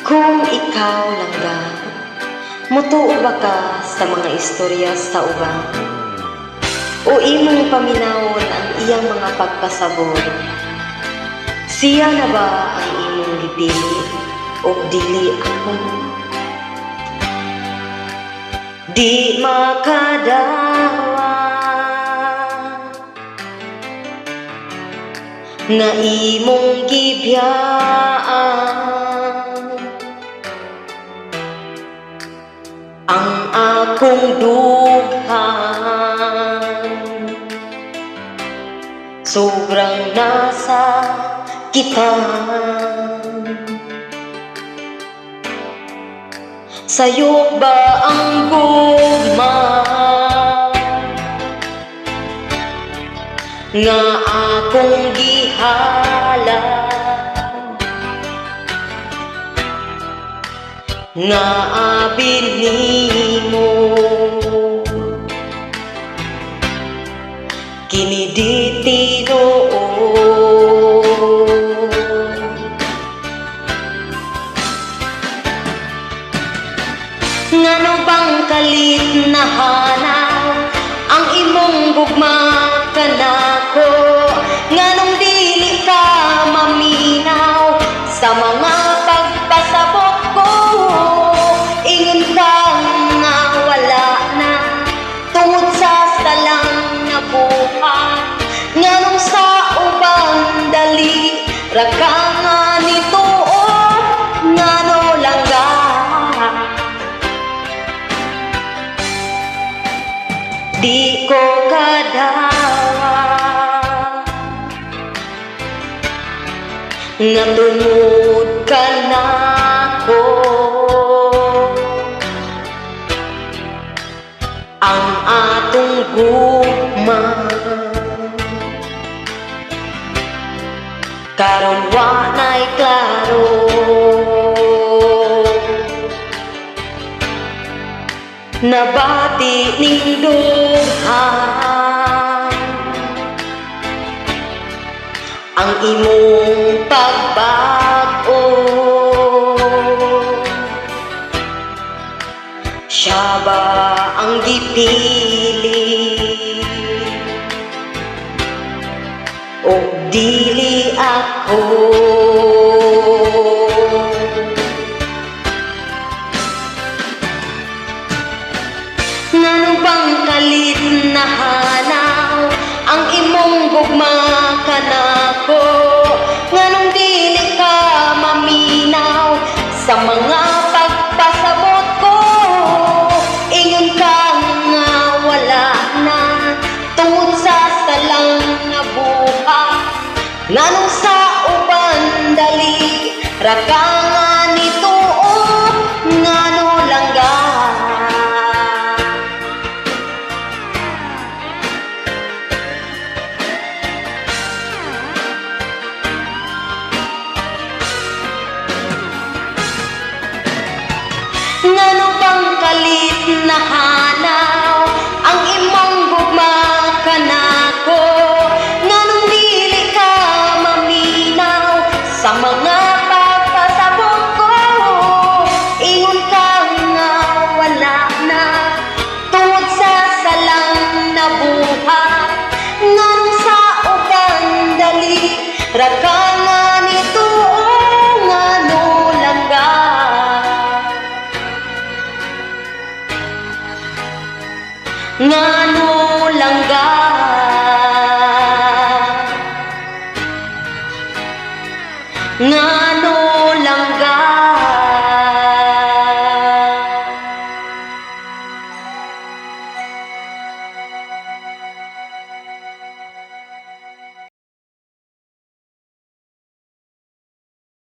Kung ikaw langga, mutuo ba ka sa mga istorya sa uban? O imong paminawon ang iyang mga pagpasabot? Siya na ba ang imong gipili o dili ako? Di makadawa na imong gibiyaan ang akong dughan. Sobrang nasa kita, sayo ba ang gugma nga akong gihala, nga abilimo kini di tinuod? Ngano bang kalit na hanaw ang imong gugma kanako? Nganong dili ka maminaw sa mga pagpasabot ko? Ingon ka nga wala na tungod sa salang na buhat. Nganong sa uban dali ra ka nga nituon? Ngano langga di ko kadawa nga tungod ka nako ang atong gugma karon wa na'y klaro. Nabati ning dughan ang imong pagbag-o. Siya ba ang gipili o dili ako? Ngano bang kalit na hanaw ang imong gugma kanako? Nganong dili ka maminaw sa mga pagpasabot ko? Ingon ka nga wala na tungod sa salang na buhat. Nganong sa uban dali ra ka nga nituon? Ngano langga ngano bang kalit na hanaw ang imong gugma kanako? Nganong dili ka maminaw sa mga pagpasabot ko? Ingon ka nga wala na tungod sa salang na buhat. Nganong sa uban dali ra ka nga nituon? Ngano langga ngano langga nga